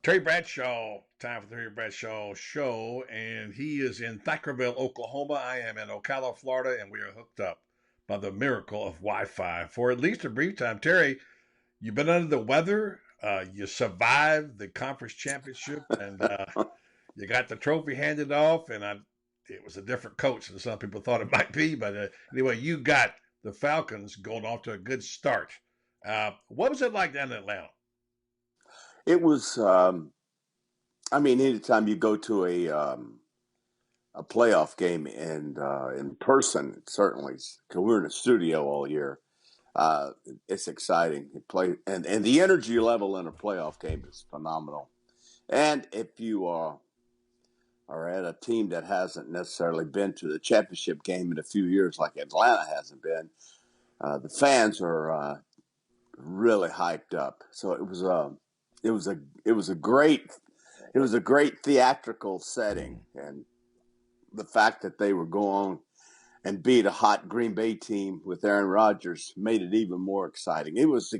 Terry Bradshaw, time for the Terry Bradshaw show, and he is in Thackerville, Oklahoma. I am in Ocala, Florida, and we are hooked up by the miracle of Wi-Fi for at least a brief time. Terry, you've been under the weather. You survived the conference championship, and you got the trophy handed off. It was a different coach than some people thought it might be, but anyway, you got the Falcons going off to a good start. What was it like down in Atlanta? It was, I mean, anytime you go to a playoff game and in person, certainly, because we're in a studio all year, uh, it's exciting. And the energy level in a playoff game is phenomenal. And if you are at a team that hasn't necessarily been to the championship game in a few years, like Atlanta hasn't been, the fans are really hyped up. So it was a, it was a great it was a great theatrical setting, and the fact that they were going and beat a hot Green Bay team with Aaron Rodgers made it even more exciting. It was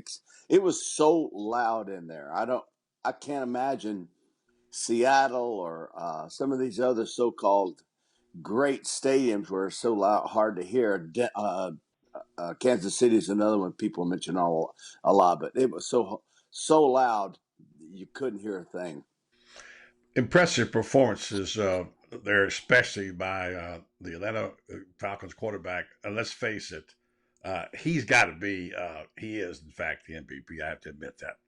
so loud in there. I can't imagine Seattle or some of these other so-called great stadiums where it's so loud, hard to hear. Kansas City is another one people mention a lot, but it was so loud you couldn't hear a thing. Impressive performances there, especially by the Atlanta Falcons quarterback. And let's face it, he's got to be, he is, in fact, the MVP. I have to admit that.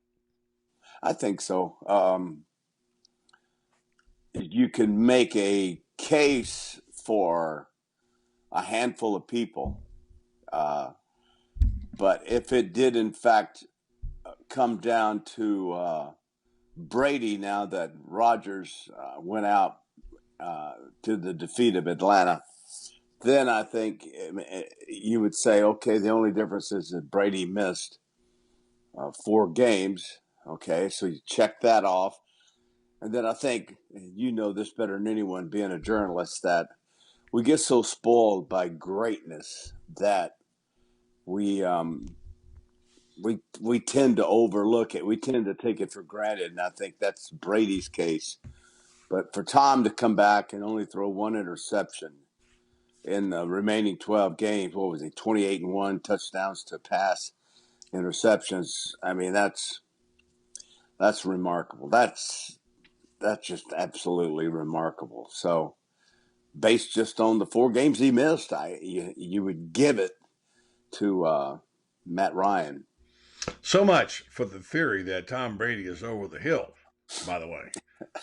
I think so. You can make a case for a handful of people, uh, but if it did in fact come down to Brady, now that Rodgers went out to the defeat of Atlanta, then I think you would say, okay, the only difference is that Brady missed 4 games. Okay, so you check that off. And then I think you know this better than anyone, being a journalist, that we get so spoiled by greatness that we we tend to overlook it. We tend to take it for granted, and I think that's Brady's case. But for Tom to come back and only throw one interception in the remaining 12 games, what was he, 28-1 touchdowns to pass interceptions? I mean, that's remarkable. That's just absolutely remarkable. So based just on the 4 games he missed, you would give it to Matt Ryan. So much for the theory that Tom Brady is over the hill, by the way.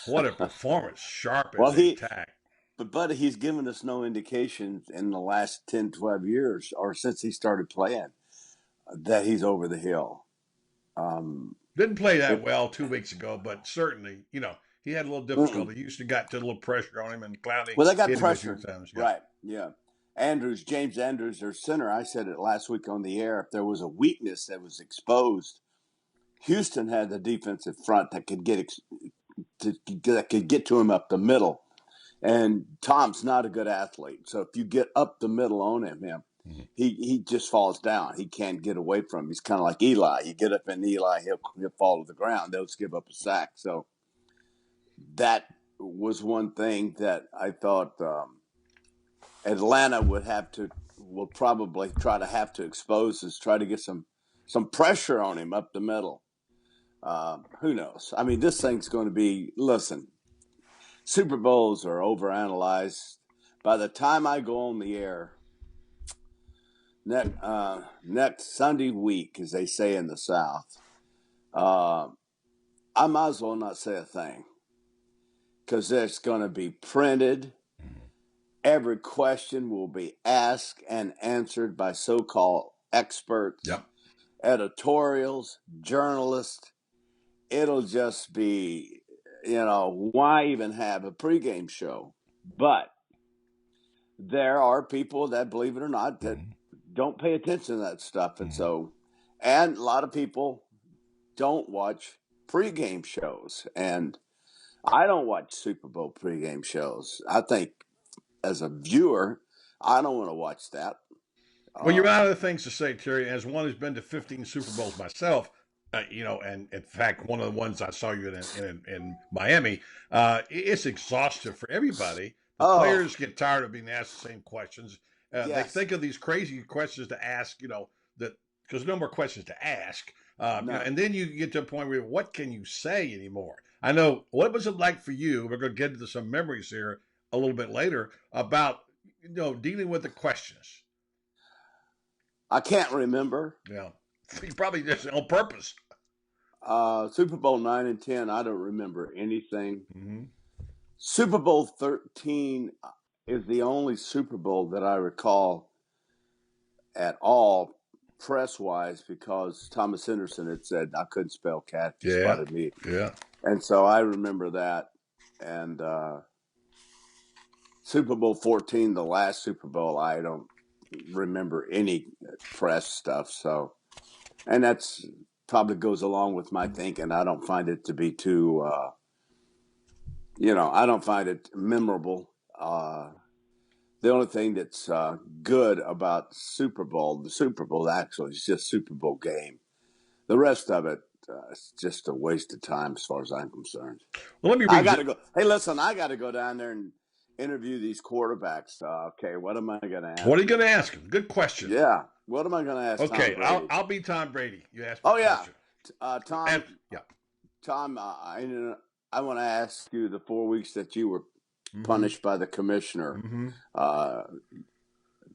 What a performance, sharp Well, as a tack. but he's given us no indication in the last 10, 12 years or since he started playing that he's over the hill. Um, Didn't play that it, well 2 weeks ago, but certainly, he had a little mm-mm. difficulty. Houston got to a little pressure on him, and Clowney Well, they got hit him a few pressure. times. Yeah. Right. Yeah. James Andrews, their center, I said it last week on the air. If there was a weakness that was exposed, Houston had the defensive front that could that could get to him up the middle. And Tom's not a good athlete. So if you get up the middle on him, Mhm. he just falls down. He can't get away from him. He's kind of like Eli. You get up in Eli, he'll fall to the ground. They'll just give up a sack. So that was one thing that I thought Atlanta will probably have to expose, is try to get some pressure on him up the middle. Who knows? I mean, this thing's going to be. Listen, Super Bowls are overanalyzed. By the time I go on the air next Sunday week, as they say in the South, uh, I might as well not say a thing because it's going to be printed. Every question will be asked and answered by so-called experts, Yep. editorials, journalists. It'll just be, why even have a pregame show? But there are people that, believe it or not, that Mhm. don't pay attention to that stuff. And Mhm. so, and a lot of people don't watch pregame shows. And I don't watch Super Bowl pregame shows. I think as a viewer, I don't want to watch that. Well, you're Um, out of the things to say, Terry. As one who's been to 15 Super Bowls myself, And in fact, one of the ones I saw you in Miami, it's exhaustive for everybody. The Oh, players get tired of being asked the same questions. They yes. think of these crazy questions to ask, that because no more questions to ask. None. And then you get to a point where what can you say anymore? I know what was it like for you? We're going to get into some memories here a little bit later about dealing with the questions. I can't remember. Yeah, you probably just on purpose. Super Bowl 9 and 10, I don't remember anything. Mm-hmm. Super Bowl 13 is the only Super Bowl that I recall at all press wise because Thomas Henderson had said I couldn't spell cat if you Yeah, spotted me. yeah. And so I remember that. And Super Bowl 14, the last Super Bowl, I don't remember any press stuff. So, and that's probably goes along with my thinking. I don't find it to be too, I don't find it memorable. The only thing that's good about the Super Bowl actually is just Super Bowl game. The rest of it is just a waste of time as far as I'm concerned. Well, let me I read got you. to go. Hey, listen, I got to go down there and interview these quarterbacks. Okay, what am I going to What ask are you going them? to ask him? Good question. Yeah, what am I going to ask Tom Okay, I'll Brady? I'll be Tom Brady. You ask me Oh a yeah, question. Tom. And, yeah. Tom, I want to ask you the 4 weeks that you were Mm-hmm. punished by the commissioner. Mm-hmm. Uh,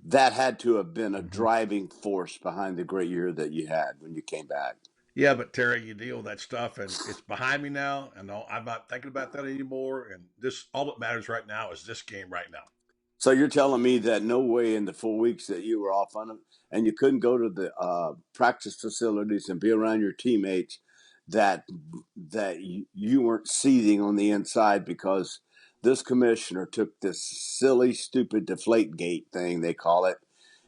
that had to have been a Mm-hmm. driving force behind the great year that you had when you came back. Yeah, but Terry, you deal with that stuff, and it's behind me now, and I'm not thinking about that anymore. And this, all that matters right now is this game right now. So you're telling me that no way in the 4 weeks that you were off on them and you couldn't go to the practice facilities and be around your teammates that you weren't seething on the inside because this commissioner took this silly, stupid deflate gate thing they call it.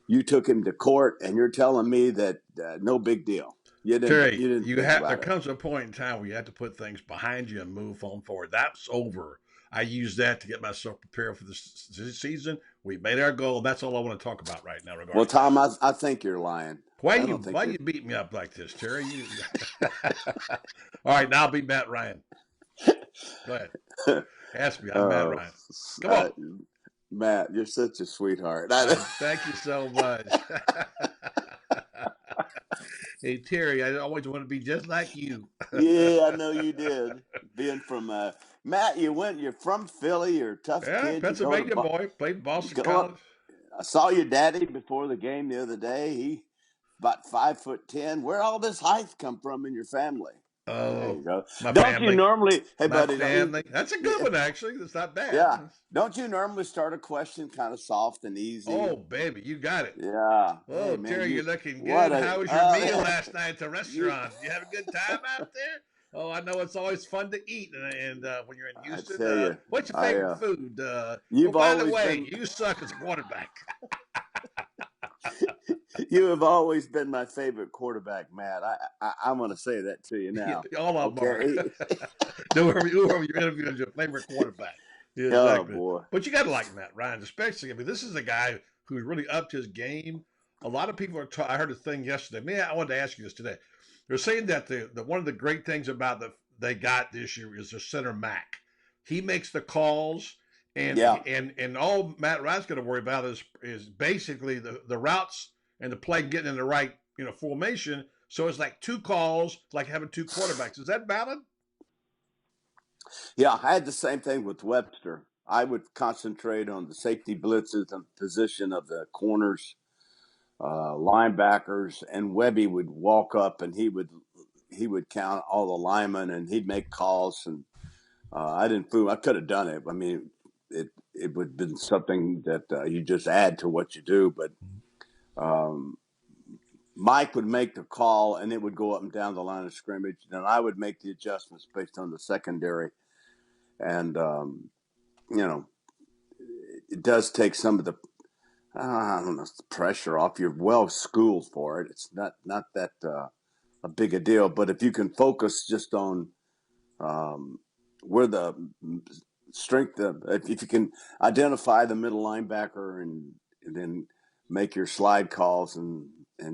You took him to court, and you're telling me that no big deal. Terry, You didn't think there about it. comes a point in time where you have to put things behind you and move on forward. That's over. I use that to get myself prepared for this season. We made our goal. That's all I want to talk about right now Well, regarding that. Tom, I think you're lying. I don't think Why you're. you beat me up like this, Terry? All right, now I'll be Matt Ryan. Go ahead. Ask me. I'm Matt Oh, Ryan. Come on. uh, Matt, you're such a sweetheart. Thank you so much. Hey Terry, I always want to be just like you. Yeah, I know you did. Being from Matt, you're from Philly. You're a tough Yeah, kid. Pennsylvania boy, played You Boston go up. College. I saw your daddy before the game the other day. He about 5'10". Where all this height come from in your family? There Oh, you go. my Don't you family, normally? Hey, my buddy, don't you? family. That's a good one, actually. That's not bad. Yeah. Don't you normally start a question kind of soft and easy? Oh, baby, you got it. Yeah. Hey, Oh, man, Terry, you're looking what good. a How was your meal yeah. last night at the You. restaurant? You have a good time out there? Oh, I know it's always fun to eat, and when you're in I Houston, tell you, what's your I favorite food? Oh, you've by the always way, been you suck as a quarterback. you have always been my favorite quarterback, Matt. I'm going to say that to you Yeah, now. all of them are. Okay. Whoever you're interviewing is your favorite quarterback. Yeah, Oh exactly. boy. But you got to like Matt Ryan, especially. I mean, this is a guy who's really upped his game. A lot of people are. I heard a thing yesterday. Man, I wanted to ask you this today. They're saying that the one of the great things about they got this year is their center Mac. He makes the calls, and Yeah. all Matt Ryan's going to worry about is basically the routes and the play getting in the right formation. So it's like two calls, like having two quarterbacks. Is that valid? Yeah, I had the same thing with Webster. I would concentrate on the safety blitzes and position of the corners, linebackers, and Webby would walk up and he would count all the linemen and he'd make calls and I didn't fool. I could have done it. I mean, it would have been something that you just add to what you do. But um, Mike would make the call, and it would go up and down the line of scrimmage. And I would make the adjustments based on the secondary. And you know, it does take some of the I don't know the pressure off. You're well schooled for it. It's not that a big a deal. But if you can focus just on um, where the strength of, if you can identify the middle linebacker and then make your slide calls and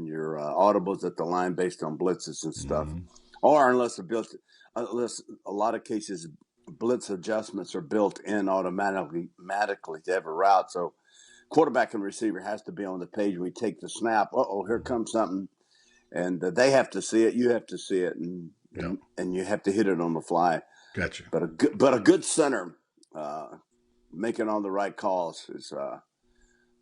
your audibles at the line based on blitzes and stuff. Mm-hmm. or unless a lot of cases blitz adjustments are built in automatically to every route. So quarterback and receiver has to be on the page. We take the snap. Here comes something, and they have to see it. You have to see it, and you have to hit it on the fly. Gotcha. But a good center making all the right calls is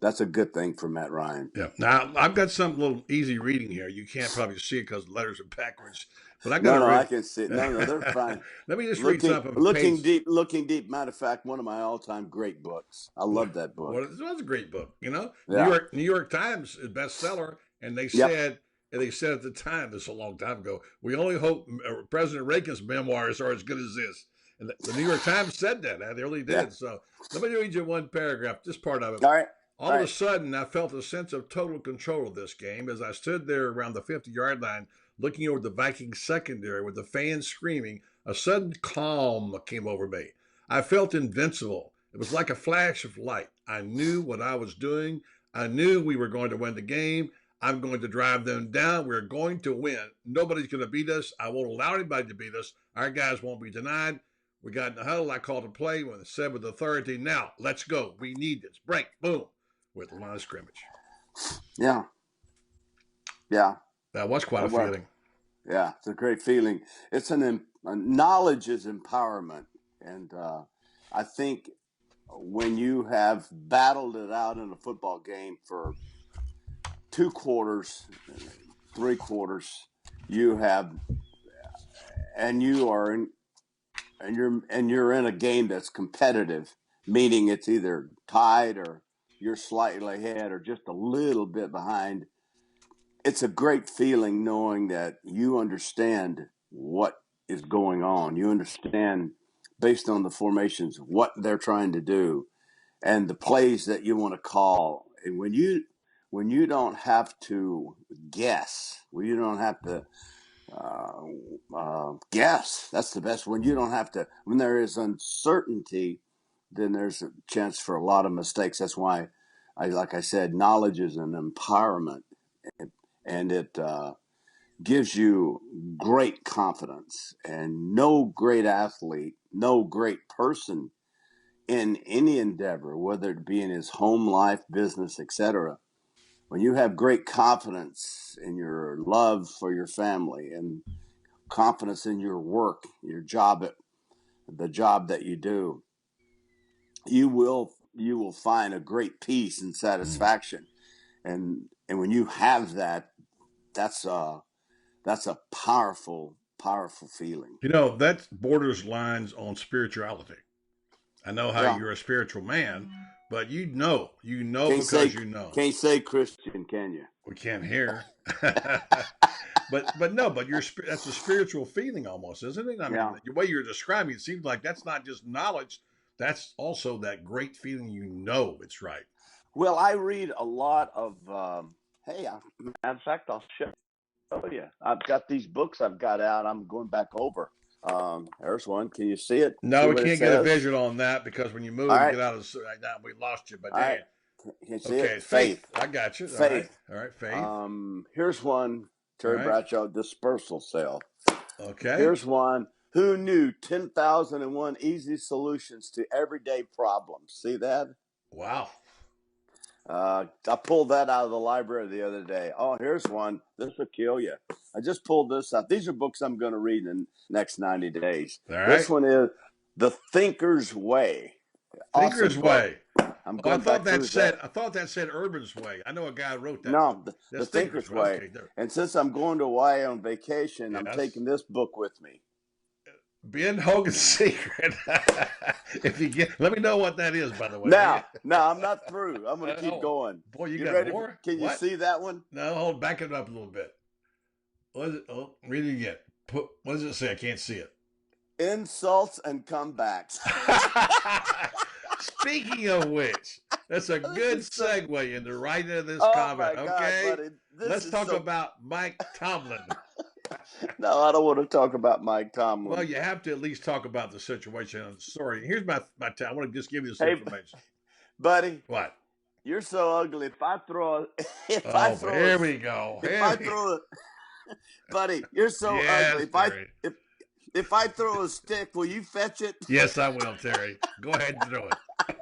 that's a good thing for Matt Ryan. Yeah. Now I've got some little easy reading here. You can't probably see it because the letters are backwards, but I got to No, I read. can see it. No, they're fine. Let me just read Looking, something from looking page. deep, looking deep. Matter of fact, one of my all-time great books. I love that book. Well, it was a great book. You know, Yeah. New York Times is bestseller, and they Yep. said. And they said at the time, this is a long time ago, we only hope President Reagan's memoirs are as good as this. And the New York Times said that. They really did. Yeah. So let me read you one paragraph, just part of it. All right. All of a sudden, I felt a sense of total control of this game as I stood there around the 50-yard line looking over the Vikings secondary with the fans screaming. A sudden calm came over me. I felt invincible. It was like a flash of light. I knew what I was doing. I knew we were going to win the game. I'm going to drive them down. We're going to win. Nobody's going to beat us. I won't allow anybody to beat us. Our guys won't be denied. We got in the huddle. I called a play when it said with authority, now, let's go. We need this. Break. Boom. With the line of scrimmage. Yeah. Yeah. That was quite a feeling. Yeah, it's a great feeling. It's knowledge is empowerment. And I think when you have battled it out in a football game for 2 quarters, 3 quarters, you're in a game that's competitive, meaning it's either tied or you're slightly ahead or just a little bit behind. It's a great feeling knowing that you understand what is going on. You understand based on the formations what they're trying to do and the plays that you want to call. And when you don't have to guess, when you don't have to guess, that's the best. When you don't have to, when there is uncertainty, then there's a chance for a lot of mistakes. That's why, like I said, knowledge is an empowerment, and it gives you great confidence. And no great athlete, no great person in any endeavor, whether it be in his home life, business, etc., when you have great confidence in your love for your family and confidence in your work, your job, the job that you do, you will find a great peace and satisfaction. And when you have that, that's a powerful feeling. You know, that borders lines on spirituality. I know how you're a spiritual man, but you know because you know. Can't say Christian, can you? We can't hear. but no, but that's a spiritual feeling almost, isn't it? I mean, the way you're describing it seems like that's not just knowledge. That's also that great feeling it's right. Well, I read a lot of, matter of fact, I'll show you. I've got these books I've got out. I'm going back over. There's one. Can you see it? No, see we can't get a visual on that because when you move and get out of right now, we lost you. But Can you see it? Faith. I got you. Faith. All right, faith. Here's one. Terry Bradshaw, dispersal cell. Okay. Here's one. Who knew 10,001 easy solutions to everyday problems? See that? Wow. I pulled that out of the library the other day. Oh, here's one. This will kill you. I just pulled this out. These are books I'm going to read in the next 90 days. All right. This one is The Thinker's Way. Thinker's Way. I thought that said Urban's Way. I know a guy wrote that. No, the Thinker's Way. Okay, and since I'm going to Hawaii on vacation, I'm taking this book with me. Ben Hogan's Secret. Let me know what that is, by the way. No, I'm not through. I'm going to keep going. Boy, you got more? Can you see that one? No, back it up a little bit. What is it? Oh, read it again. What does it say? I can't see it. Insults and comebacks. Speaking of which, that's a good segue into right into this comment. Okay, let's talk about Mike Tomlin. No, I don't want to talk about Mike Tomlin. Well, you have to at least talk about the situation and the story. Here's my I want to just give you this information. Buddy. What? You're so ugly. Here we go. Buddy, you're so ugly. Yes, Terry. If I throw a stick, will you fetch it? Yes, I will, Terry. Go ahead and throw it.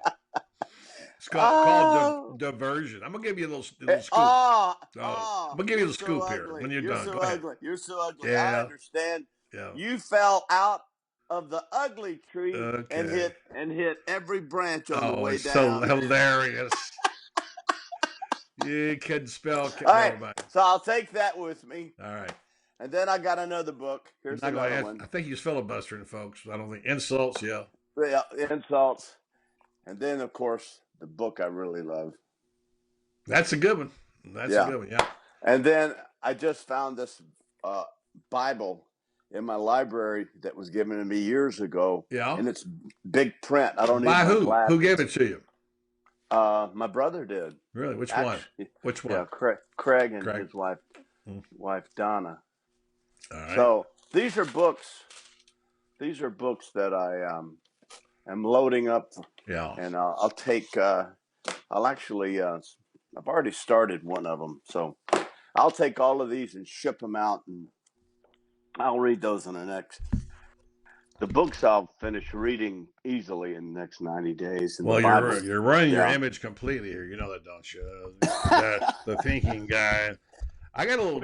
It's called Oh, diversion. I'm gonna give you a little scoop. I'm gonna give you you're the so scoop here ugly. when you're You're done. so Go ahead. ugly. You're so ugly. I Yeah, understand. yeah. You fell out of the ugly tree and Okay. hit every branch on the Oh, way it's so down. hilarious. You couldn't spell. All right, Never mind. so I'll take that with me. All right. And then I got another book. You're Here's not gonna another ask. one. I think he's filibustering, folks. I don't think insults. Yeah. Yeah, insults. And then, of course, the book I really love. That's a good one. That's a good one. Yeah. And then I just found this Bible in my library that was given to me years ago. Yeah. And it's big print. I don't need By my who? glasses. Who gave it to you? My brother did. Really? Which one? Which one? Yeah, Craig and his wife, Donna. All right. So these are books. These are books that I am loading up. Yeah. And I'll take. I'll actually. I've already started one of them, so I'll take all of these and ship them out, and I'll read those in the next. The books I'll finish reading easily in the next 90 days. And well, the you're running your image completely here. You know that, don't you? The thinking guy. I got a little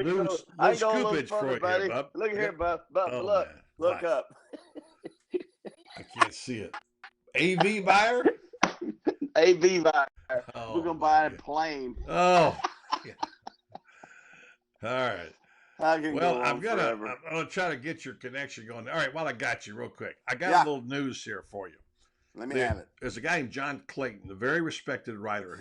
scoopage for you, buddy. Bub. Look here, Bub. Oh, look up. I can't see it. AV buyer? AV buyer. Oh, we're going to buy a plane. Oh. Yeah. All right. Well, I'm gonna try to get your connection going. All right, while I got you real quick, I got a little news here for you. Let me have it. There's a guy named John Clayton, a very respected writer.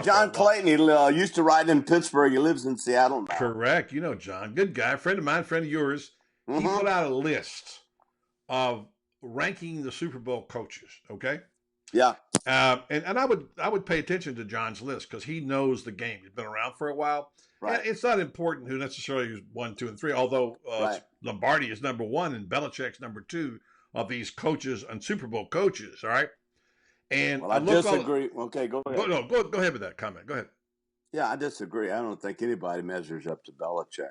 John Clayton. He used to write in Pittsburgh. He lives in Seattle now. Correct. You know John. Good guy. Friend of mine, friend of yours. Mm-hmm. He put out a list of ranking the Super Bowl coaches, okay? Yeah. And I would pay attention to John's list because he knows the game. He's been around for a while. Right. And it's not important who necessarily is 1, 2, and 3, although Lombardi is number 1 and Belichick's number 2 of these coaches and Super Bowl coaches, all right? And I disagree. Okay, go ahead. Go ahead with that comment. Go ahead. Yeah, I disagree. I don't think anybody measures up to Belichick.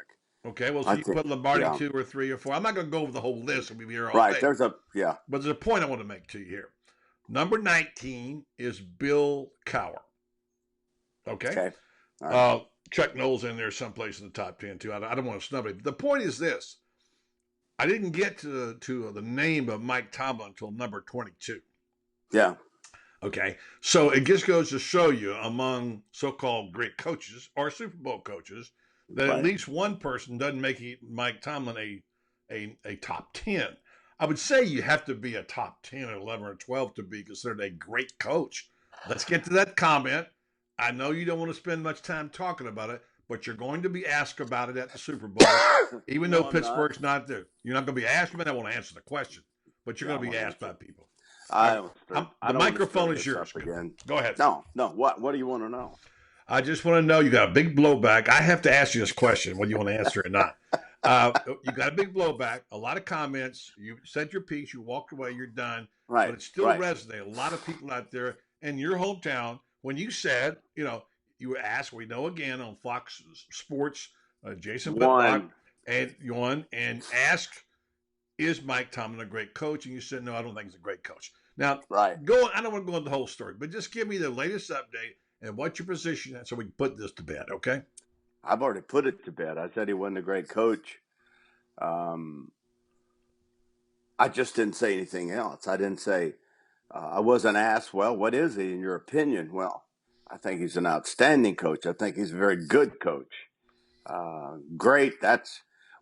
Okay, well, so you put Lombardi 2 or 3 or 4. I'm not going to go over the whole list. We'll be here all day. Right, But there's a point I want to make to you here. Number 19 is Bill Cowher. Okay. All right. Chuck Noll's in there someplace in the top 10 too. I don't want to snub it. The point is this: I didn't get to the name of Mike Tomlin until number 22. Yeah. Okay. So it just goes to show you, among so-called great coaches or Super Bowl coaches, that at least one person doesn't make Mike Tomlin a top 10. I would say you have to be a top 10 or 11 or 12 to be considered a great coach. Let's get to that comment. I know you don't want to spend much time talking about it, but you're going to be asked about it at the Super Bowl, even though Pittsburgh's not there. You're not going to be asked. I want to answer the question, but you're going to be asked by people. The microphone is yours. Again. Go ahead. No. What do you want to know? I just want to know, you got a big blowback. I have to ask you this question, whether you want to answer it or not. You got a big blowback, a lot of comments. You said your piece. You walked away. You're done. Right. But it still resonates. A lot of people out there in your hometown, when you said, you were asked, we know again on Fox Sports, Jason Whitlock and asked, is Mike Tomlin a great coach? And you said, no, I don't think he's a great coach. Now, I don't want to go into the whole story, but just give me the latest update and what's your position so we can put this to bed, okay? I've already put it to bed. I said he wasn't a great coach. I just didn't say anything else. I didn't say, I wasn't asked, well, what is he in your opinion? Well, I think he's an outstanding coach. I think he's a very good coach. Great.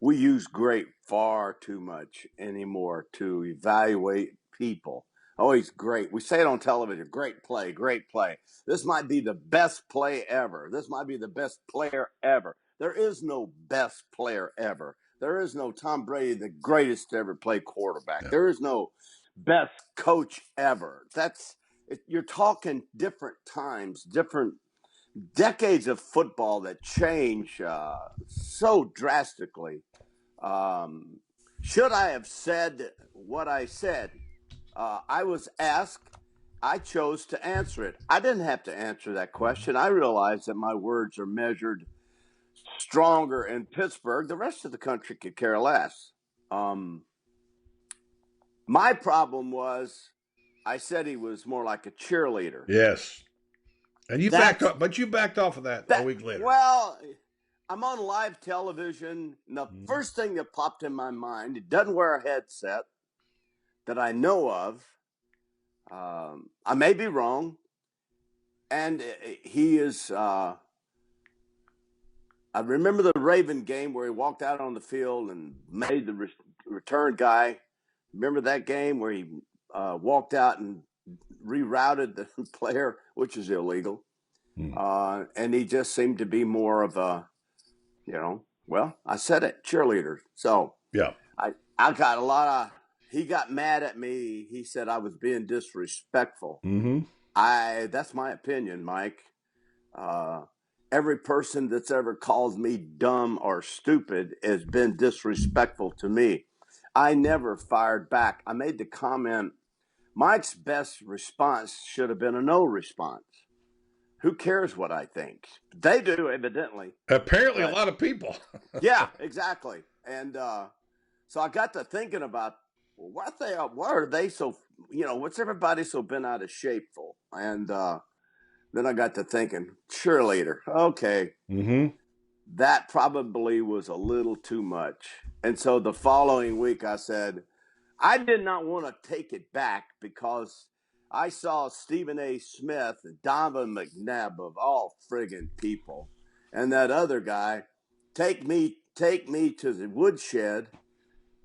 We use great far too much anymore to evaluate people. Oh, he's great. We say it on television. Great play, great play. This might be the best play ever. This might be the best player ever. There is no best player ever. There is no Tom Brady, the greatest to ever play quarterback. Yeah. There is no best coach ever. You're talking different times, different decades of football that change so drastically. Should I have said what I said? I was asked. I chose to answer it. I didn't have to answer that question. I realized that my words are measured stronger in Pittsburgh. The rest of the country could care less. My problem was I said he was more like a cheerleader. Yes. And you backed That's up, but you backed off of that a that. week later. Well, I'm on live television, and the first thing that popped in my mind, it doesn't wear a headset that I know of. I may be wrong, and he is. I remember the Raven game where he walked out on the field and made the return guy. Remember that game where he walked out and rerouted the player, which is illegal. And he just seemed to be more of a, well, I said it, cheerleader. So yeah, I got a lot of, he got mad at me. He said I was being disrespectful. That's my opinion, Mike. Every person that's ever called me dumb or stupid has been disrespectful to me. I never fired back. I made the comment, Mike's best response should have been a no response. Who cares what I think? They do, evidently. Apparently, a lot of people. Yeah, exactly. And so I got to thinking about, well, why are they so, what's everybody so bent out of shape for? And then I got to thinking, cheerleader, okay. That probably was a little too much. And so the following week I said, I did not want to take it back because I saw Stephen A. Smith and Donovan McNabb of all friggin' people, and that other guy take me to the woodshed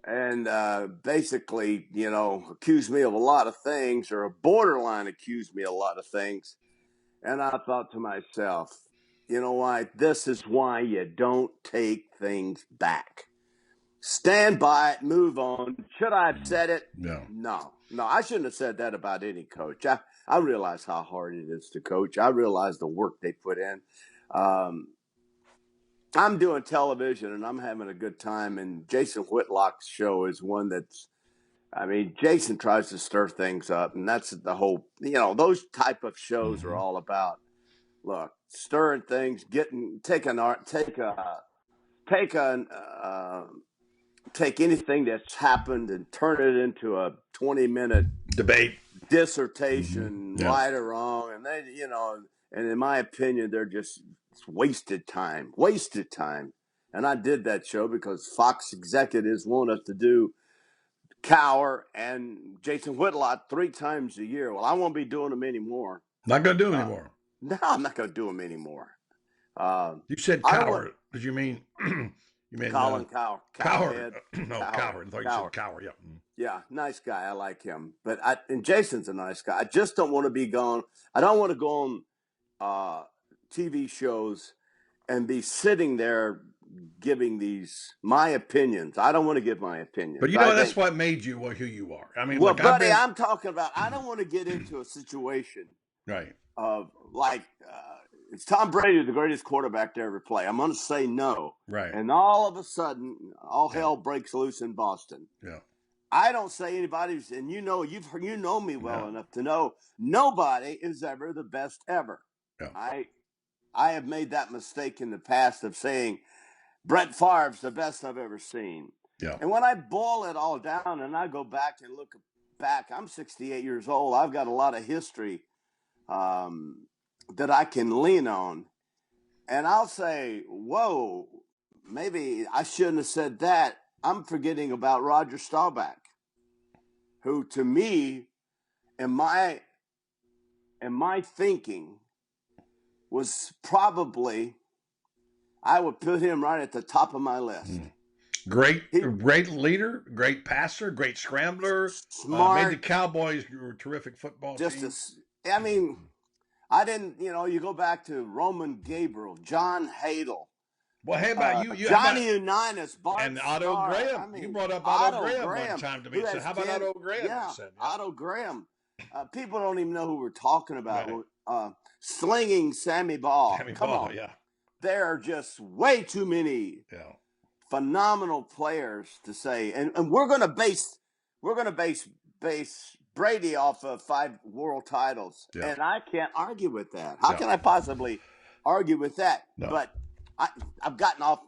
and basically, accuse me of a lot of things, or a borderline accuse me of a lot of things. And I thought to myself, you know what? This is why you don't take things back. Stand by it, move on. Should I have said it? No. I shouldn't have said that about any coach. I realize how hard it is to coach. I realize the work they put in. I'm doing television and I'm having a good time. And Jason Whitlock's show is one that's, Jason tries to stir things up, and that's the whole, those type of shows are all about, look, stirring things, take anything that's happened and turn it into a 20-minute debate, dissertation, right or wrong. And they, and in my opinion, they're just wasted time. And I did that show because Fox executives want us to do Cower and Jason Whitlock 3 times a year. Well, I won't be doing them anymore. Not going to do them anymore. No, I'm not going to do them anymore. You said Coward. Did you mean? You mean Colin Coward? Coward. No, Coward. I thought you said Coward. Yeah. Yeah, nice guy. I like him. And Jason's a nice guy. I just don't want to be gone. I don't want to go on TV shows and be sitting there giving my opinions. I don't want to give my opinions. But that's what made you who you are. Well, buddy, I'm talking about, I don't want to get into a situation of like, is Tom Brady the greatest quarterback to ever play? I'm going to say no. Right. And all of a sudden, all hell breaks loose in Boston. Yeah. I don't say anybody's, and you know me well enough to know nobody is ever the best ever. Yeah. I have made that mistake in the past of saying Brett Favre's the best I've ever seen. Yeah. And when I boil it all down and I go back and look back, I'm 68 years old. I've got a lot of history that I can lean on. And I'll say, whoa, maybe I shouldn't have said that. I'm forgetting about Roger Staubach, who to me, in my thinking, was probably, I would put him right at the top of my list. Great leader, great passer, great scrambler. Smart. Made the Cowboys a terrific football team. I didn't, you go back to Roman Gabriel, John Hadle. Well, how about you? Johnny Unitas, Bart and Otto Starr. Graham. You brought up Otto Graham one time to me. So how about Otto Graham? Yeah, Otto Graham. People don't even know who we're talking about. Right. Slinging Sammy Ball. Come on. Yeah. There are just way too many phenomenal players to say, and we're going to base Brady off of 5 world titles, and I can't argue with that. How can I possibly argue with that? No. But I've gotten off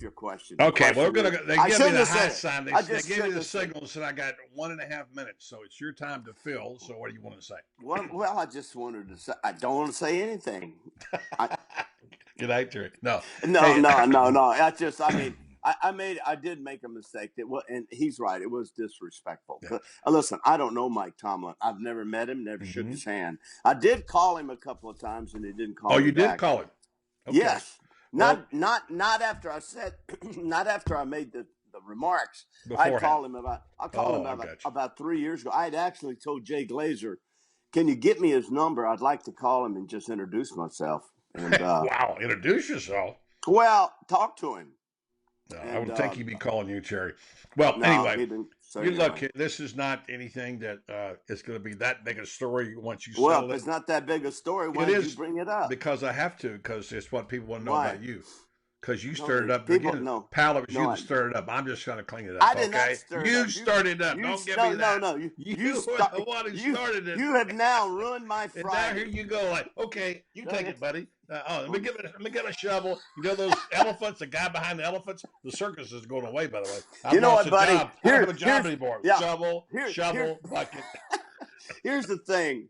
your question. The Okay, well, question is, they I give me shouldn't the have high said it. sign. I They just gave me shouldn't the have said it. signal and said I got 1.5 minutes, so it's your time to fill. So what do you want to say? Well, I just wanted to say I don't want to say anything. I, Good night, Jerry. No, no, hey, no, no, no. I mean, I did make a mistake. And he's right. It was disrespectful. yeah. Listen, I don't know Mike Tomlin. I've never met him, never shook Mm-hmm. his hand. I did call him a couple of times, and he didn't call Oh, me you did back. call him. Okay. Yes, Well, not after I said, not after I made the remarks. beforehand. I called him Oh, I got you. about 3 years ago. I had actually told Jay Glazer, "Can you get me his number? I'd like to call him and just introduce myself." And Wow, introduce yourself. well, talk to him. No, I And would think he'd be calling you, Jerry. Well, no, anyway, he didn't say you look. anyway. This is not anything that is going to be that big a story once you Well, settle if it. it's not that big a story, why It did you is bring it up? because I have to, because it's what people want to know Why? about you. Because you No, stirred it up people, again, no, pal. It was you no, that stirred it up. I'm just trying to clean it up, I did not okay? stir it You up. started it up. Don't give me No, no, that. no. You were the one who started it. You have now ruined my And now here Friday. you go, like, okay, you take Okay. it, buddy. Let me get a shovel. You know those elephants, the guy behind the elephants? The circus is going away, by the way. I've You know lost what, a buddy? job. I don't have a job anymore. Yeah. Here, Shovel, bucket. here's the thing.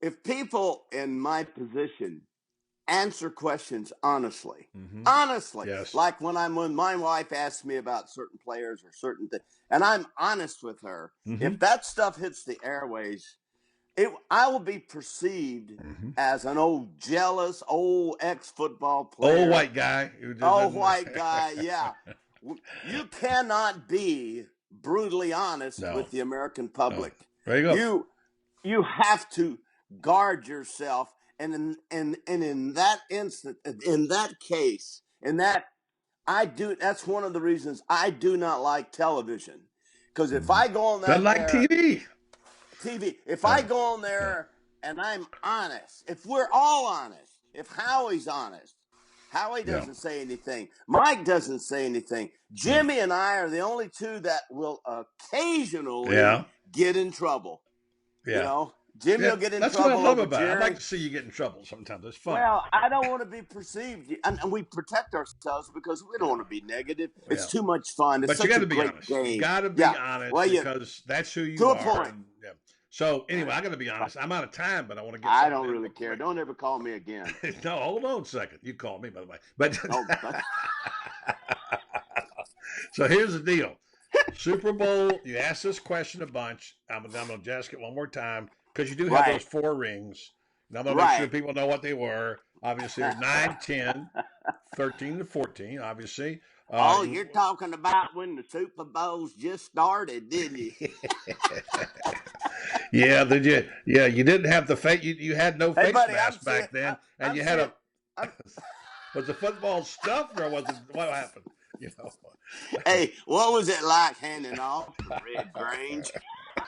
If people in my position answer questions honestly, honestly, Yes. like when my wife asks me about certain players or certain things, and I'm honest with her, if that stuff hits the airways, I will be perceived as an old jealous old ex-football player, Old white guy. old white guy. Yeah, you cannot be brutally honest No. with the American public. There you go. You have to guard yourself, and in that instant, in that case, that's one of the reasons I do not like television, because if I go on Doesn't that like there TV. if I go on there and I'm honest, if we're all honest, if Howie's honest, Howie doesn't say anything. Mike doesn't say anything. Jimmy and I are the only two that will occasionally get in trouble. Yeah. You know, Jimmy will get in That's trouble what I love over about it. Jerry. I'd like to see you get in trouble sometimes. It's fun. Well, I don't want to be perceived, and we protect ourselves because we don't want to be negative. It's too much fun. It's but you got to be great honest. game. You got to be honest because that's who you to are. A point. And, so anyway, I got to be honest. I'm out of time, but I want to get. I don't really care. Don't ever call me again. No, hold on a second. You call me, by the way. But so here's the deal. Super Bowl. You asked this question a bunch. I'm going to ask it one more time because you do have those 4 rings. And I'm going to make sure people know what they were. Obviously, 9, 10, 13 to 14. Obviously. You're talking about when the Super Bowls just started, didn't you? Yeah, did you? Yeah, you didn't have the face. You had no face mask back then, and you had was the football stuffed or was it what happened? Hey, what was it like handing off the Red Grange?